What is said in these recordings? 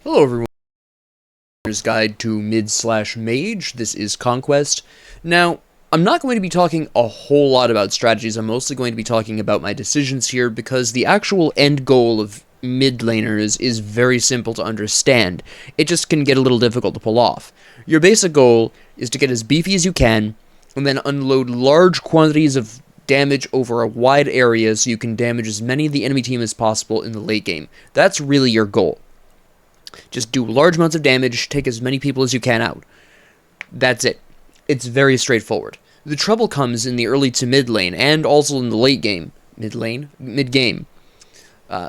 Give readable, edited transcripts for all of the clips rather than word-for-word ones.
Hello everyone, here's Guide to Mid/Mage. This is Conquest. Now, I'm not going to be talking a whole lot about strategies, I'm mostly going to be talking about my decisions here because the actual end goal of mid laners is very simple to understand. It just can get a little difficult to pull off. Your basic goal is to get as beefy as you can, and then unload large quantities of damage over a wide area so you can damage as many of the enemy team as possible in the late game. That's really your goal. Just do large amounts of damage, take as many people as you can out. That's it. It's very straightforward. The trouble comes in the early to mid lane, and also in the late game. Mid-game.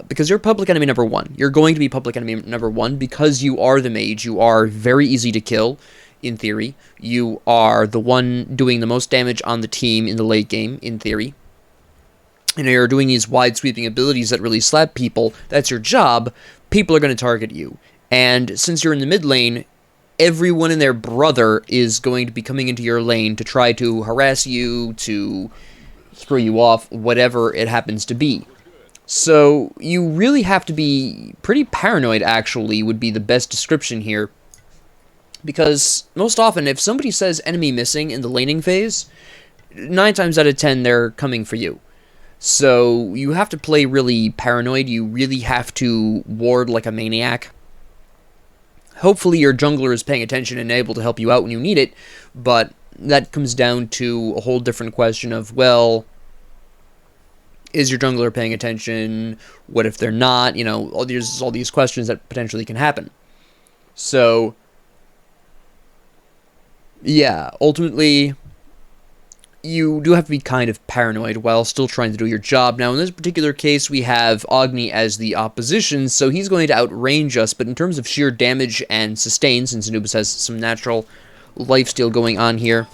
Because you're public enemy number one. You're going to be public enemy number one because you are the mage. You are very easy to kill, in theory. You are the one doing the most damage on the team in the late game, in theory. And you're doing these wide sweeping abilities that really slap people. That's your job. People are going to target you. And since you're in the mid lane, everyone and their brother is going to be coming into your lane to try to harass you, to screw you off, whatever it happens to be. So you really have to be pretty paranoid, actually, would be the best description here. Because most often, if somebody says enemy missing in the laning phase, 9 times out of 10 they're coming for you. So you have to play really paranoid, you really have to ward like a maniac. Hopefully your jungler is paying attention and able to help you out when you need it, but that comes down to a whole different question of, well, is your jungler paying attention? What if they're not? You know, there's all these questions that potentially can happen. So, yeah, ultimately, you do have to be kind of paranoid while still trying to do your job. Now, in this particular case, we have Agni as the opposition, so he's going to outrange us, but in terms of sheer damage and sustain, since Anubis has some natural lifesteal going on here,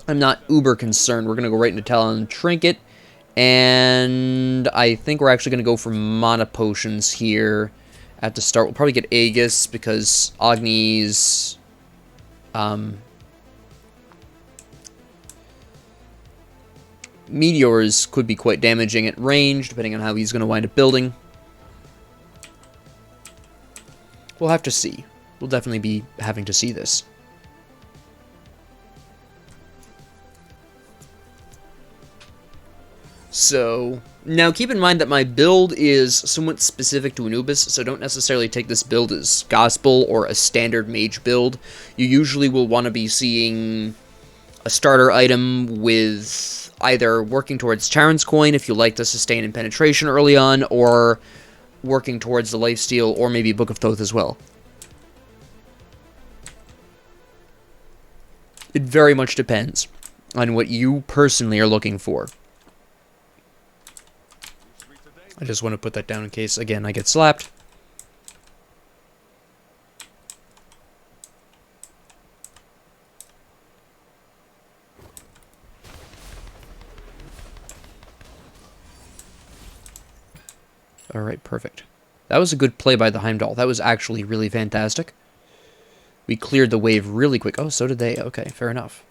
I'm not uber concerned. We're going to go right into Talon Trinket, and I think we're actually going to go for mana potions here at the start. We'll probably get Aegis, because Agni's meteors could be quite damaging at range, depending on how he's going to wind up building. We'll have to see. We'll definitely be having to see this. So, now keep in mind that my build is somewhat specific to Anubis, so don't necessarily take this build as gospel or a standard mage build. You usually will want to be seeing a starter item with either working towards Charon's Coin if you like the sustain and penetration early on, or working towards the lifesteal, or maybe Book of Thoth as well. It very much depends on what you personally are looking for. I just want to put that down in case, again, I get slapped. Alright, perfect. That was a good play by the Heimdall. That was actually really fantastic. We cleared the wave really quick. Oh, so did they. Okay, fair enough.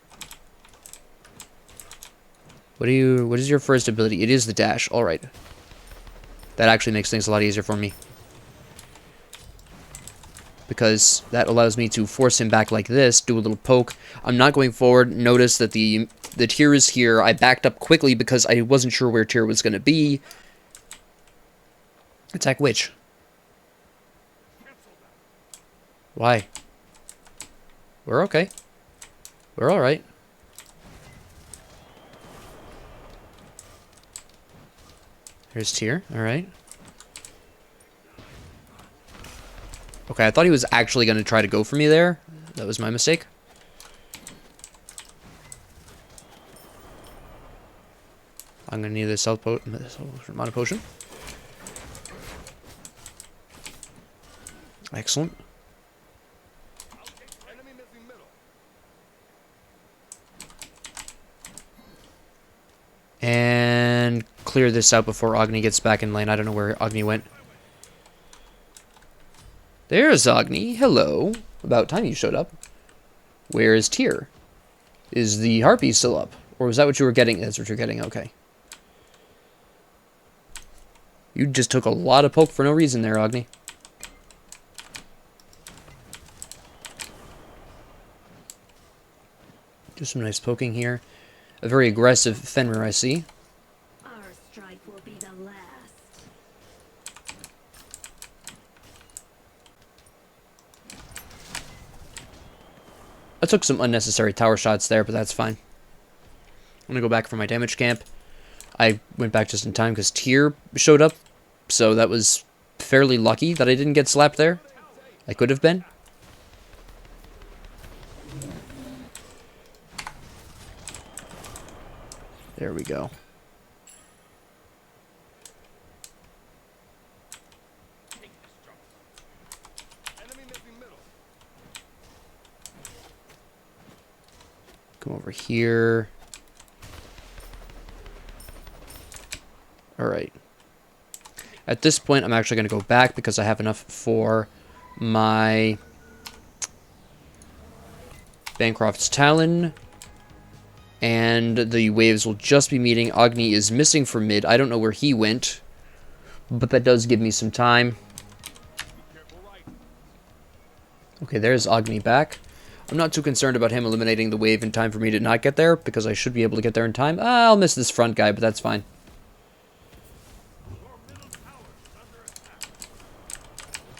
What is your first ability? It is the dash. Alright. That actually makes things a lot easier for me. Because that allows me to force him back like this, do a little poke. I'm not going forward. Notice that the tier is here. I backed up quickly because I wasn't sure where tier was going to be. Attack which? Why? We're okay. We're alright. Here's tier. Alright. Okay, I thought he was actually going to try to go for me there. That was my mistake. I'm going to need this mana potion. Excellent. And clear this out before Agni gets back in lane. I don't know where Agni went. There's Agni. Hello. About time you showed up. Where is Tyr? Is the Harpy still up? Or was that what you were getting? That's what you're getting. Okay. You just took a lot of poke for no reason there, Agni. Do some nice poking here. A very aggressive Fenrir, I see. Our strike will be the last. I took some unnecessary tower shots there, but that's fine. I'm gonna go back for my damage camp. I went back just in time because Tyr showed up, so that was fairly lucky that I didn't get slapped there. I could have been. There we go. Come over here. Alright. At this point, I'm actually going to go back because I have enough for my Bancroft's Talon. And the waves will just be meeting. Agni is missing from mid. I don't know where he went, but that does give me some time. Okay, there's Agni back. I'm not too concerned about him eliminating the wave in time for me to not get there, because I should be able to get there in time. I'll miss this front guy, but that's fine.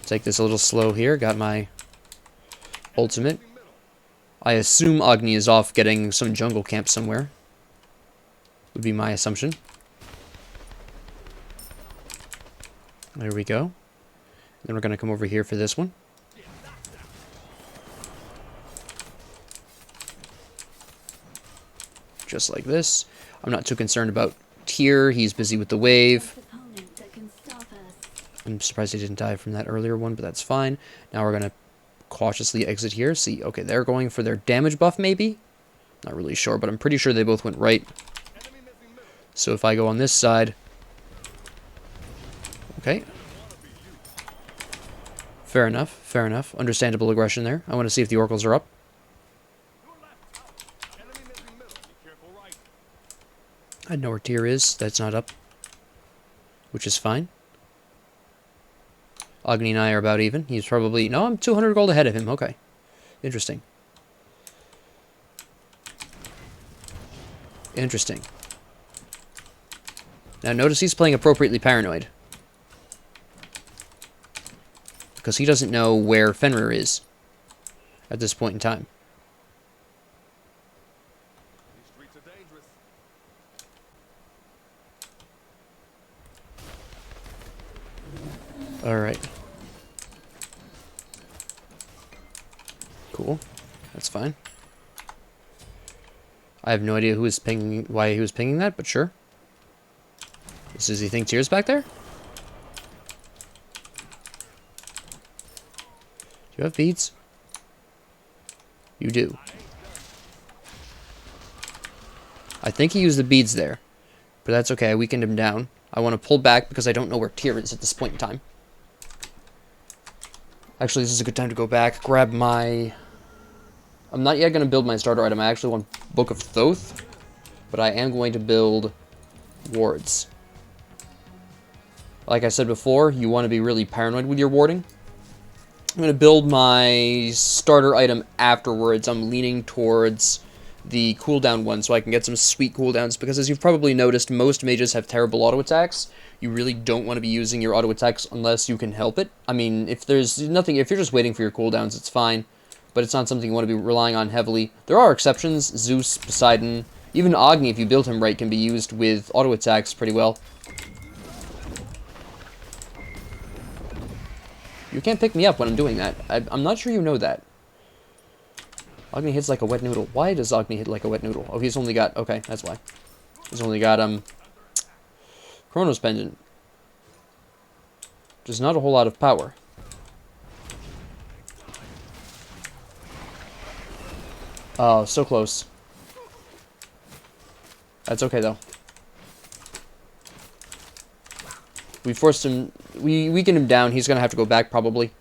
Take this a little slow here. Got my ultimate. I assume Agni is off getting some jungle camp somewhere. Would be my assumption. There we go. Then we're going to come over here for this one. Just like this. I'm not too concerned about Tyr. He's busy with the wave. I'm surprised he didn't die from that earlier one, but that's fine. Now we're going to cautiously exit here. See, okay, they're going for their damage buff, maybe? Not really sure, but I'm pretty sure they both went right. So if I go on this side... Okay. Fair enough, fair enough. Understandable aggression there. I want to see if the oracles are up. I know where Tyr is. That's not up. Which is fine. Agni and I are about even. He's probably... No, I'm 200 gold ahead of him. Okay. Interesting. Interesting. Now notice he's playing appropriately paranoid. Because he doesn't know where Fenrir is at this point in time. Alright. Cool. That's fine. I have no idea who is pinging, why he was pinging that, but sure. Does he think Tyr's back there? Do you have beads? You do. I think he used the beads there. But that's okay, I weakened him down. I want to pull back because I don't know where Tyr is at this point in time. Actually, this is a good time to go back, grab my... I'm not yet going to build my starter item. I actually want Book of Thoth, but I am going to build wards. Like I said before, you want to be really paranoid with your warding. I'm going to build my starter item afterwards. I'm leaning towards the cooldown one so I can get some sweet cooldowns, because as you've probably noticed, most mages have terrible auto attacks. You really don't want to be using your auto attacks unless you can help it. I mean, if there's nothing, if you're just waiting for your cooldowns, it's fine, but it's not something you want to be relying on heavily. There are exceptions. Zeus, Poseidon, even Agni, if you build him right, can be used with auto attacks pretty well. You can't pick me up when I'm doing that. I'm not sure you know that. Agni hits like a wet noodle. Why does Agni hit like a wet noodle? Oh, he's only got... Okay, that's why. He's only got, Chronos Pendant. Which is not a whole lot of power. Oh, so close. That's okay, though. We forced him... We weakened him down. He's gonna have to go back, probably.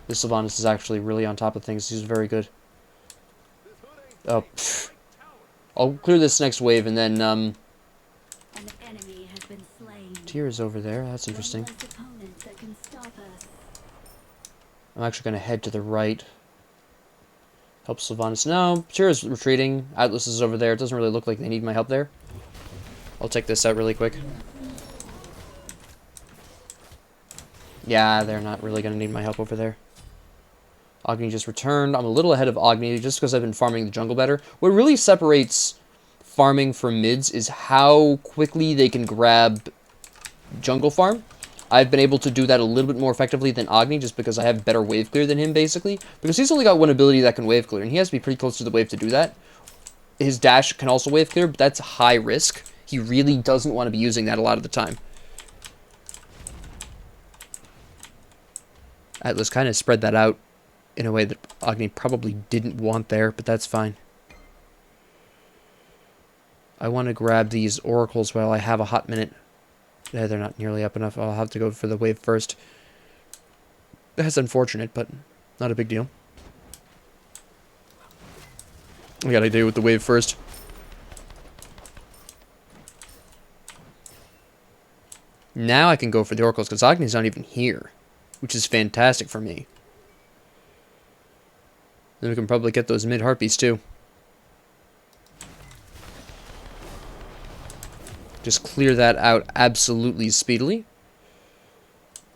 This Sylvanas is actually really on top of things. He's very good. Oh, pfft. I'll clear this next wave, and then, An enemy has been slain. Tyr is over there. That's interesting. That can stop us. I'm actually going to head to the right. Help Sylvanas. No, Tira's retreating. Atlas is over there. It doesn't really look like they need my help there. I'll take this out really quick. Yeah, they're not really going to need my help over there. Agni just returned. I'm a little ahead of Agni just because I've been farming the jungle better. What really separates farming from mids is how quickly they can grab jungle farm. I've been able to do that a little bit more effectively than Agni just because I have better wave clear than him, basically. Because he's only got one ability that can wave clear, and he has to be pretty close to the wave to do that. His dash can also wave clear, but that's high risk. He really doesn't want to be using that a lot of the time. Atlas kind of spread that out in a way that Agni probably didn't want there, but that's fine. I want to grab these oracles while I have a hot minute. Yeah, they're not nearly up enough. I'll have to go for the wave first. That's unfortunate, but not a big deal. I gotta deal with the wave first. Now I can go for the oracles, because Agni's not even here, which is fantastic for me. Then we can probably get those mid-harpies, too. Just clear that out absolutely speedily.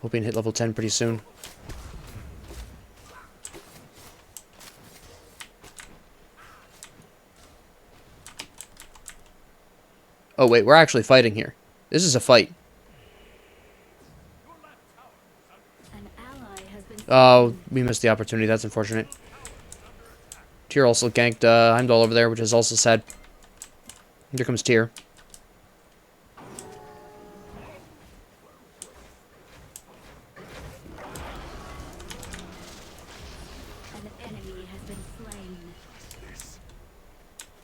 Hoping to hit level 10 pretty soon. Oh wait, we're actually fighting here. This is a fight. Oh, we missed the opportunity. That's unfortunate. Tyr also ganked Heimdall over there, which is also sad. Here comes Tyr.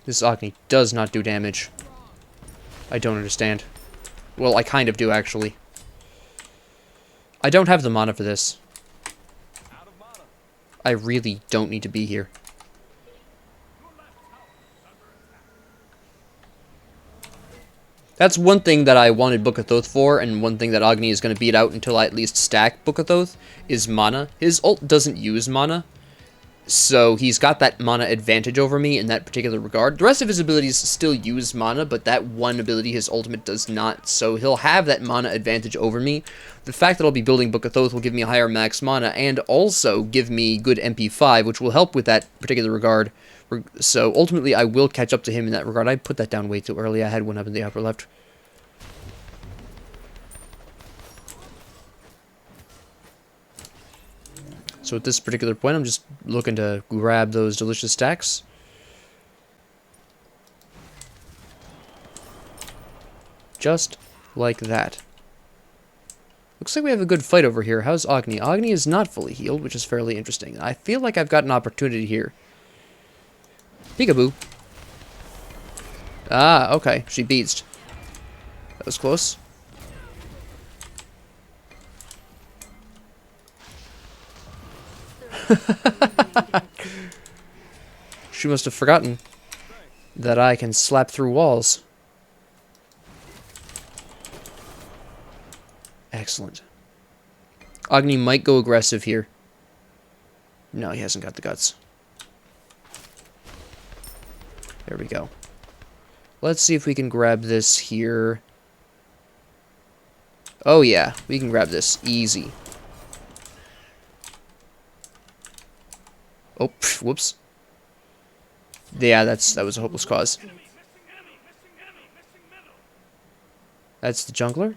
This Agni does not do damage. I don't understand. Well, I kind of do, actually. I don't have the mana for this. I really don't need to be here. That's one thing that I wanted Book of Thoth for, and one thing that Agni is going to beat out until I at least stack Book of Thoth, is mana. His ult doesn't use mana, so he's got that mana advantage over me in that particular regard. The rest of his abilities still use mana, but that one ability, his ultimate, does not, so he'll have that mana advantage over me. The fact that I'll be building Book of Thoth will give me a higher max mana, and also give me good MP5, which will help with that particular regard. So ultimately, I will catch up to him in that regard. I put that down way too early. I had one up in the upper left. So at this particular point, I'm just looking to grab those delicious stacks. Just like that. Looks like we have a good fight over here. How's Agni? Agni is not fully healed, which is fairly interesting. I feel like I've got an opportunity here. Peekaboo. Ah, okay. She beatsed. That was close. She must have forgotten that I can slap through walls. Excellent. Agni might go aggressive here. No, he hasn't got the guts. There we go. Let's see if we can grab this here. Oh yeah, we can grab this. Easy. Oh, pff, whoops. Yeah, that was a hopeless cause. That's the jungler?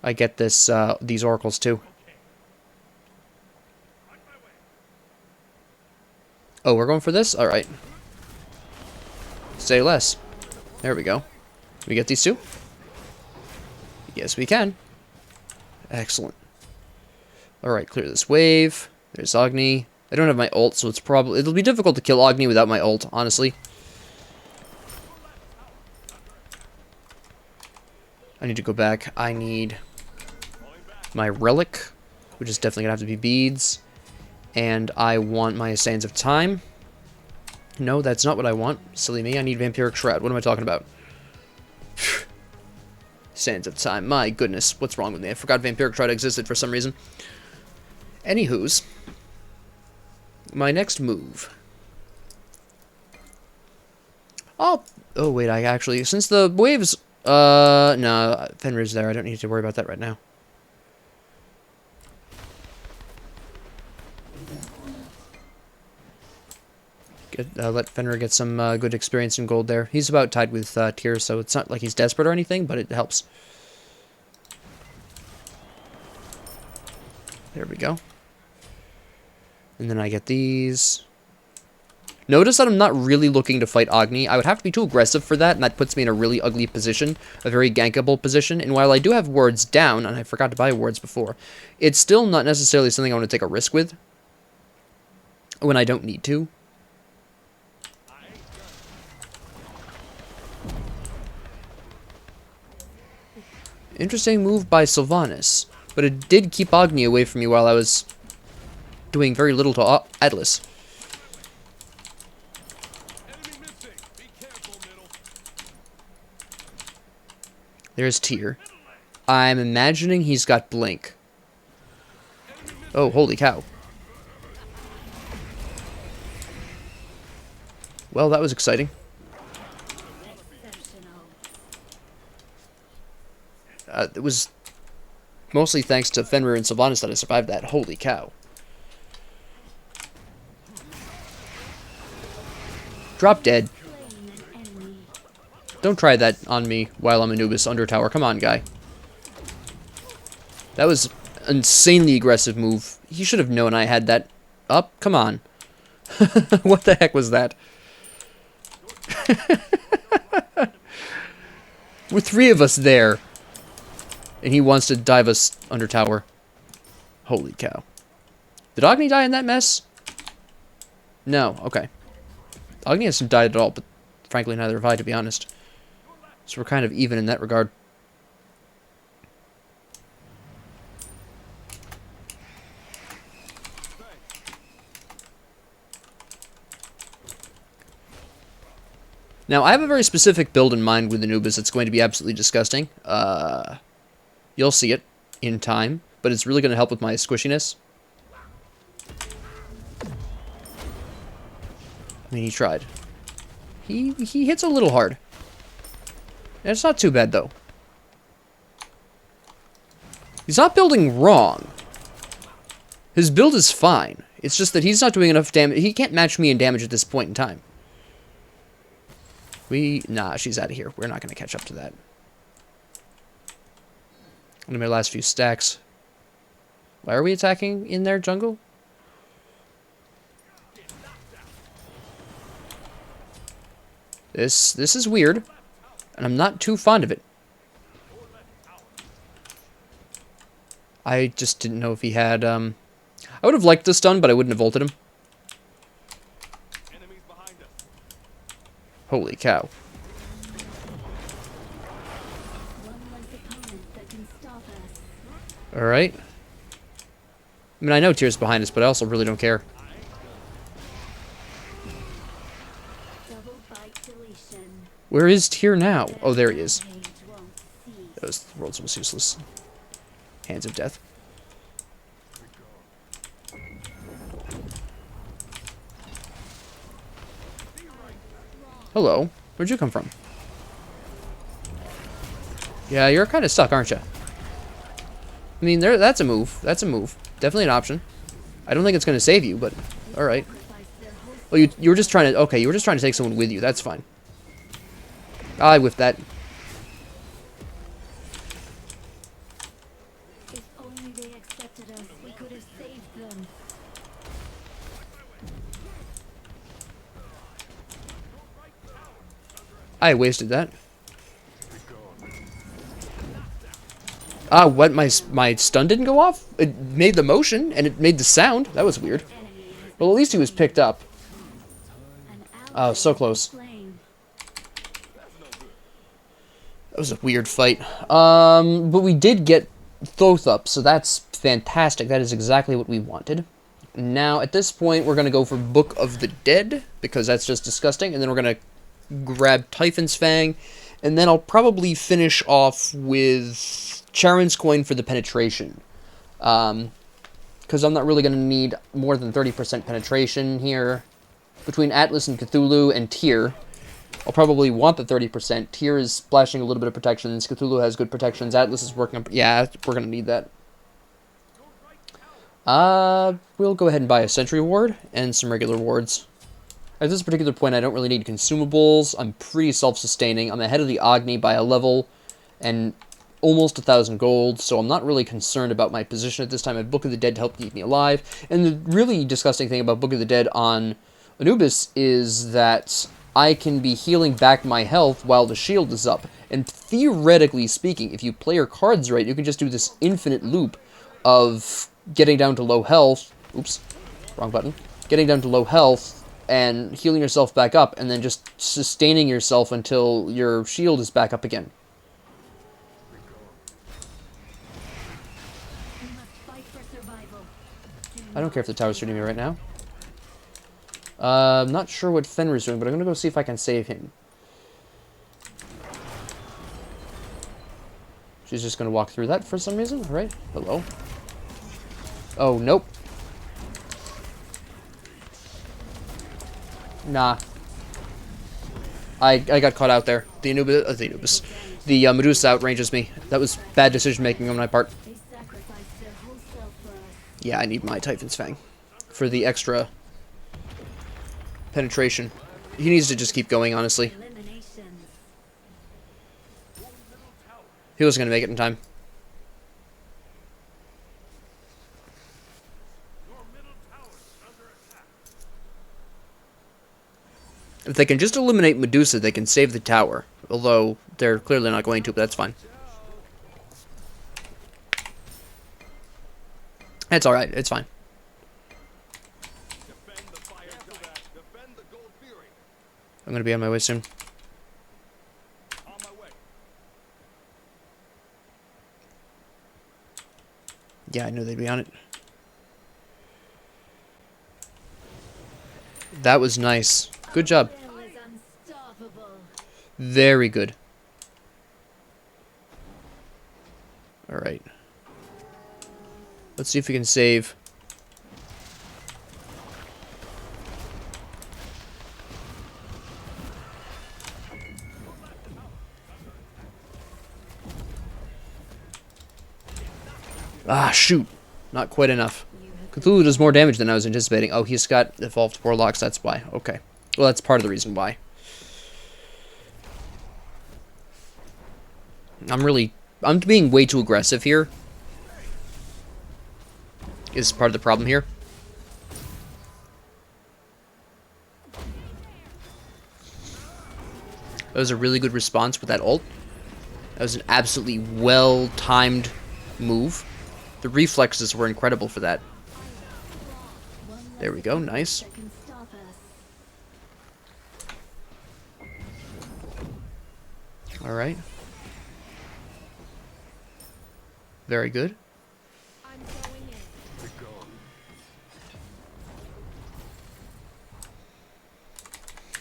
I get this, these oracles too. Oh, we're going for this? Alright. Say less. There we go. We get these two? Yes, we can. Excellent. Alright, clear this wave. There's Agni. I don't have my ult, so it'll be difficult to kill Agni without my ult, honestly. I need to go back. I need my relic, which is definitely gonna have to be beads. And I want my Sands of Time. No, that's not what I want. Silly me, I need Vampiric Shroud. What am I talking about? Sands of Time. My goodness, what's wrong with me? I forgot Vampiric Stride existed for some reason. Anywho's, my next move. Oh wait, I actually, since the waves, no, Fenrir's there. I don't need to worry about that right now. Let Fenrir get some good experience in gold there. He's about tied with Tyr, so it's not like he's desperate or anything, but it helps. There we go. And then I get these. Notice that I'm not really looking to fight Agni. I would have to be too aggressive for that, and that puts me in a really ugly position, a very gankable position. And while I do have wards down, and I forgot to buy wards before, it's still not necessarily something I want to take a risk with when I don't need to. Interesting move by Sylvanas, but it did keep Agni away from me while I was doing very little to Atlas. There's Tyr. I'm imagining he's got Blink. Oh, holy cow. Well, that was exciting. It was mostly thanks to Fenrir and Sylvanas that I survived that. Holy cow. Drop dead. Don't try that on me while I'm Anubis under tower. Come on, guy. That was an insanely aggressive move. He should have known I had that up. Come on. What the heck was that? With three of us there. And he wants to dive us under tower. Holy cow. Did Agni die in that mess? No, okay. Agni hasn't died at all, but frankly neither have I, to be honest. So we're kind of even in that regard. Now, I have a very specific build in mind with Anubis that's going to be absolutely disgusting. You'll see it in time, but it's really going to help with my squishiness. I mean, he tried. He hits a little hard. And it's not too bad, though. He's not building wrong. His build is fine. It's just that he's not doing enough damage. He can't match me in damage at this point in time. Nah, she's out of here. We're not going to catch up to that. One of my last few stacks. Why are we attacking in their jungle? This is weird, and I'm not too fond of it. I just didn't know if he had, I would have liked the stun, but I wouldn't have ulted him. Holy cow. Alright. I mean, I know Tyr's behind us, but I also really don't care. Where is Tyr now? Oh, there he is. That was the world's most useless. Hands of Death. Hello. Where'd you come from? Yeah, you're kind of stuck, aren't you? I mean, that's a move. That's a move. Definitely an option. I don't think it's going to save you, but alright. Well, you were just trying to... Okay, you were just trying to take someone with you. That's fine. I whiffed that. If only they accepted us, we could have saved them. I wasted that. Ah, what? My stun didn't go off? It made the motion, and it made the sound. That was weird. Well, at least he was picked up. Oh, so close. That was a weird fight. But we did get Thoth up, so that's fantastic. That is exactly what we wanted. Now, at this point, we're going to go for Book of the Dead, because that's just disgusting, and then we're going to grab Typhon's Fang, And then I'll probably finish off with Charon's Coin for the penetration. Because I'm not really going to need more than 30% penetration here. Between Atlas and Cthulhu and Tyr, I'll probably want the 30%. Tyr is splashing a little bit of protections. Cthulhu has good protections. Atlas is working up... Yeah, we're going to need that. We'll go ahead and buy a Sentry Ward and some regular wards. At this particular point, I don't really need consumables. I'm pretty self-sustaining. I'm ahead of the Agni by a level and almost 1,000 gold, so I'm not really concerned about my position at this time. I have Book of the Dead to help keep me alive. And the really disgusting thing about Book of the Dead on Anubis is that I can be healing back my health while the shield is up. And theoretically speaking, if you play your cards right, you can just do this infinite loop of getting down to low health. Oops, wrong button. Getting down to low health and healing yourself back up, and then just sustaining yourself until your shield is back up again. We must fight for survival. I don't care if the tower's shooting me right now. I'm not sure what Fenrir's doing, but I'm going to go see if I can save him. She's just going to walk through that for some reason. All right. Hello. Oh, nope. Nah. I got caught out there. The Anubis. The Medusa outranges me. That was bad decision making on my part. They sacrificed their whole self for us. Yeah, I need my Typhon's Fang for the extra penetration. He needs to just keep going, honestly. Eliminations. He wasn't going to make it in time. If they can just eliminate Medusa, they can save the tower. Although, they're clearly not going to, but that's fine. It's alright, it's fine. I'm going to be on my way soon. Yeah, I knew they'd be on it. That was nice. Good job. Bell is unstoppable. Very good. Alright. Let's see if we can save. Ah, shoot. Not quite enough. Cthulhu does more damage than I was anticipating. Oh, he's got evolved warlocks, that's why. Okay. Well, that's part of the reason why. I'm being way too aggressive here. Is part of the problem here. That was a really good response with that ult. That was an absolutely well-timed move. The reflexes were incredible for that. There we go, nice. That can stop us. Alright. Very good. I'm going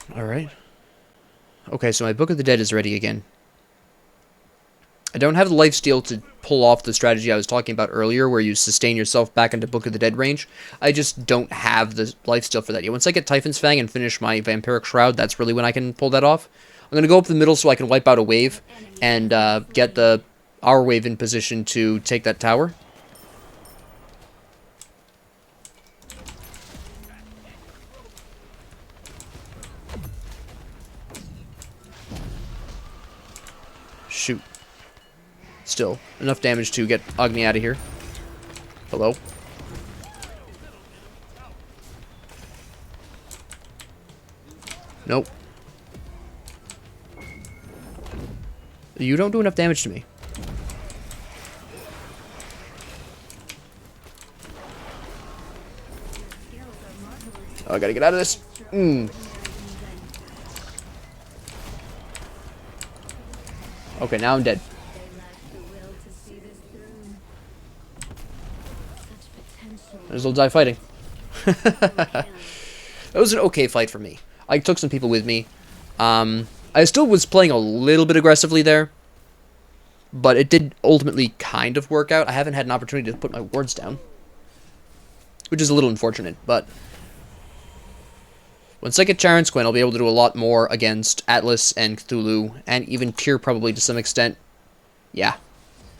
in. Alright. Okay, so my Book of the Dead is ready again. I don't have the lifesteal to pull off the strategy I was talking about earlier, where you sustain yourself back into Book of the Dead range. I just don't have the lifesteal for that yet. Once I get Typhon's Fang and finish my Vampiric Shroud, that's really when I can pull that off. I'm going to go up the middle so I can wipe out a wave and get our wave in position to take that tower. Shoot. Still, enough damage to get Agni out of here. Hello? Nope. You don't do enough damage to me. Oh, I gotta get out of this. Okay, now I'm dead. They lack the will to see this through. Such potential. Might as well die fighting. That was an okay fight for me. I took some people with me. I I still was playing a little bit aggressively there, but it did ultimately kind of work out. I haven't had an opportunity to put my wards down, which is a little unfortunate, but once I get Charon's Queen, I'll be able to do a lot more against Atlas and Cthulhu, and even Tyr probably to some extent. Yeah,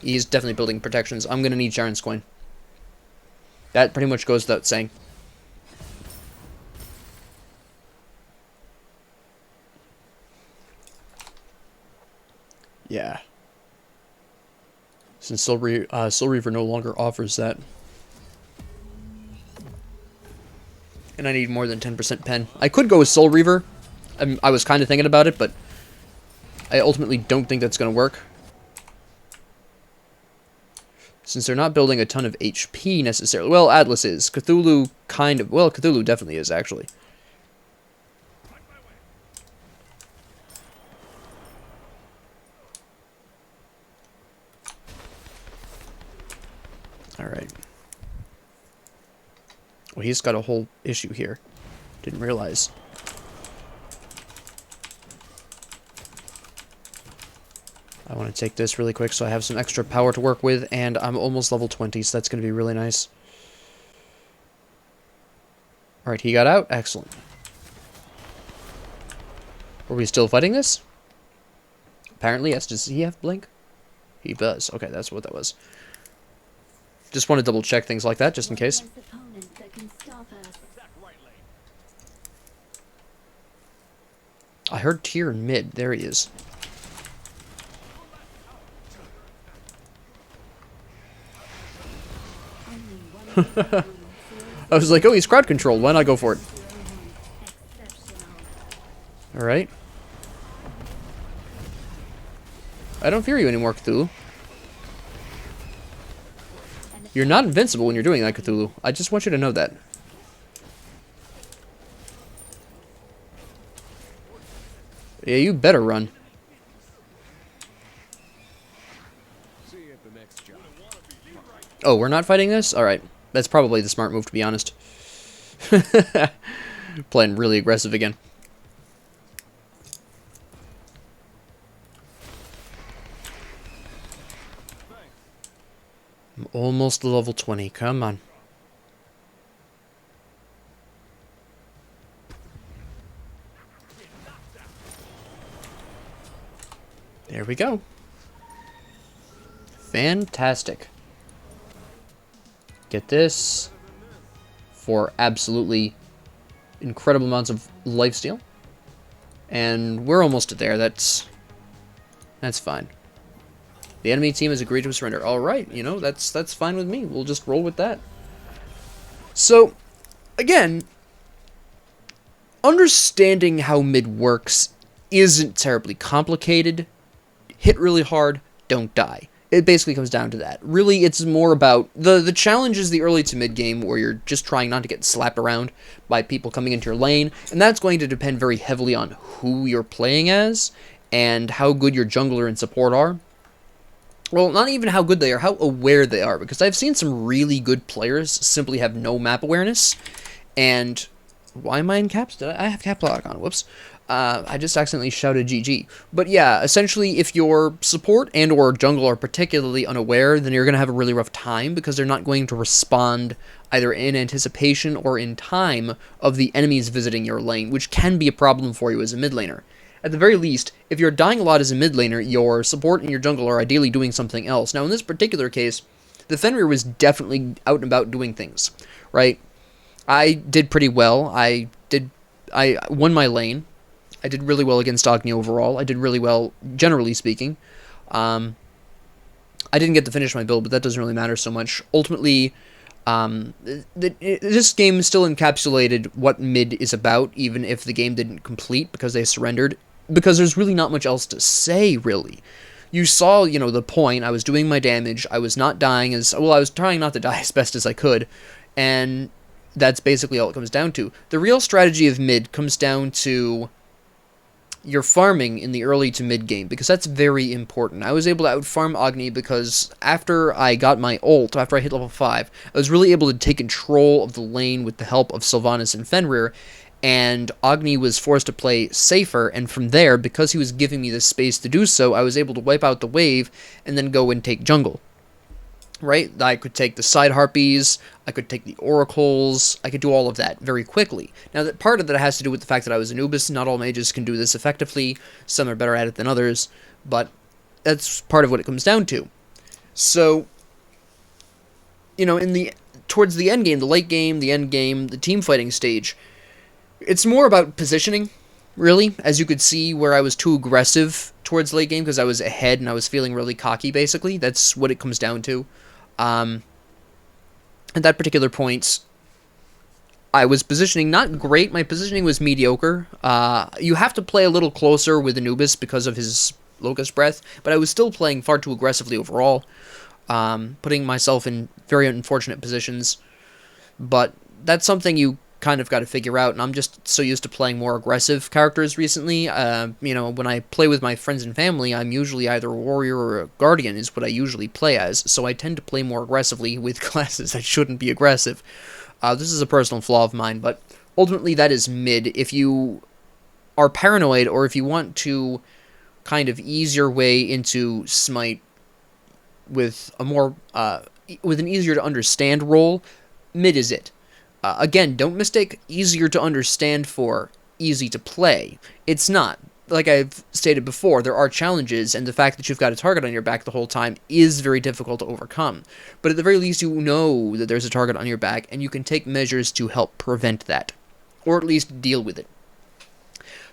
he's definitely building protections. I'm going to need Charon's Queen. That pretty much goes without saying. Yeah. Since Soul Reaver no longer offers that. And I need more than 10% pen. I could go with Soul Reaver. I was kind of thinking about it, but I ultimately don't think that's going to work. Since they're not building a ton of HP necessarily. Well, Atlas is. Cthulhu kind of. Well, Cthulhu definitely is, actually. Alright. Well, he's got a whole issue here. Didn't realize. I want to take this really quick so I have some extra power to work with, and I'm almost level 20, so that's going to be really nice. Alright, he got out. Excellent. Were we still fighting this? Apparently, yes. Does he have Blink? He does. Okay, that's what that was. Just want to double check things like that, just in case. I heard Tyr in mid. There he is. I was like, oh, he's crowd controlled. Why not go for it? Alright. I don't fear you anymore, Cthulhu. You're not invincible when you're doing that, Cthulhu. I just want you to know that. Yeah, you better run. Oh, we're not fighting this? Alright. That's probably the smart move, to be honest. Playing really aggressive again. I'm almost to level 20. Come on. There we go. Fantastic. Get this for absolutely incredible amounts of lifesteal. And we're almost there. That's fine. The enemy team has agreed to surrender. Alright, you know, that's fine with me. We'll just roll with that. So, again, understanding how mid works isn't terribly complicated. Hit really hard, don't die. It basically comes down to that. Really, it's more about... The challenge is the early to mid game where you're just trying not to get slapped around by people coming into your lane, and that's going to depend very heavily on who you're playing as and how good your jungler and support are. Well, not even how good they are, how aware they are, because I've seen some really good players simply have no map awareness, and... Why am I in caps? Did I have cap lock on? Whoops. I just accidentally shouted GG. But yeah, essentially, if your support and or jungle are particularly unaware, then you're going to have a really rough time, because they're not going to respond either in anticipation or in time of the enemies visiting your lane, which can be a problem for you as a mid laner. At the very least, if you're dying a lot as a mid laner, your support and your jungle are ideally doing something else. Now, in this particular case, the Fenrir was definitely out and about doing things, right? I did pretty well. I won my lane. I did really well against Agni overall. I did really well, generally speaking. I didn't get to finish my build, but that doesn't really matter so much. Ultimately, this game still encapsulated what mid is about, even if the game didn't complete because they surrendered. Because there's really not much else to say, really. You saw, you know, the point. I was doing my damage. I was not dying as... Well, I was trying not to die as best as I could. And... that's basically all it comes down to. The real strategy of mid comes down to your farming in the early to mid game, because that's very important. I was able to outfarm Agni because after I got my ult, after I hit level 5, I was really able to take control of the lane with the help of Sylvanas and Fenrir, and Agni was forced to play safer, and from there, because he was giving me the space to do so, I was able to wipe out the wave and then go and take jungle. Right? I could take the side harpies, I could take the oracles, I could do all of that very quickly. Now, that part of that has to do with the fact that I was Anubis. Not all mages can do this effectively. Some are better at it than others, but that's part of what it comes down to. So, towards the end game, the late game, the end game, the team fighting stage, it's more about positioning, really. As you could see, where I was too aggressive towards late game because I was ahead and I was feeling really cocky, basically. That's what it comes down to. At that particular point, I was positioning not great. My positioning was mediocre. You have to play a little closer with Anubis because of his Locust Breath, but I was still playing far too aggressively overall, putting myself in very unfortunate positions. But that's something you kind of got to figure out, and I'm just so used to playing more aggressive characters recently. When I play with my friends and family, I'm usually either a warrior or a guardian is what I usually play as, so I tend to play more aggressively with classes that shouldn't be aggressive. This is a personal flaw of mine, but ultimately that is mid. If you are paranoid, or if you want to kind of ease your way into Smite with a more, with an easier to understand role, mid is it. Again, don't mistake easier to understand for easy to play. It's not. Like I've stated before, there are challenges, and the fact that you've got a target on your back the whole time is very difficult to overcome. But at the very least, you know that there's a target on your back, and you can take measures to help prevent that, or at least deal with it.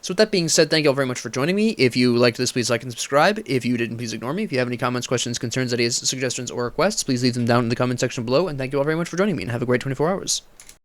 So with that being said, thank you all very much for joining me. If you liked this, please like and subscribe. If you didn't, please ignore me. If you have any comments, questions, concerns, ideas, suggestions, or requests, please leave them down in the comment section below. And thank you all very much for joining me, and have a great 24 hours.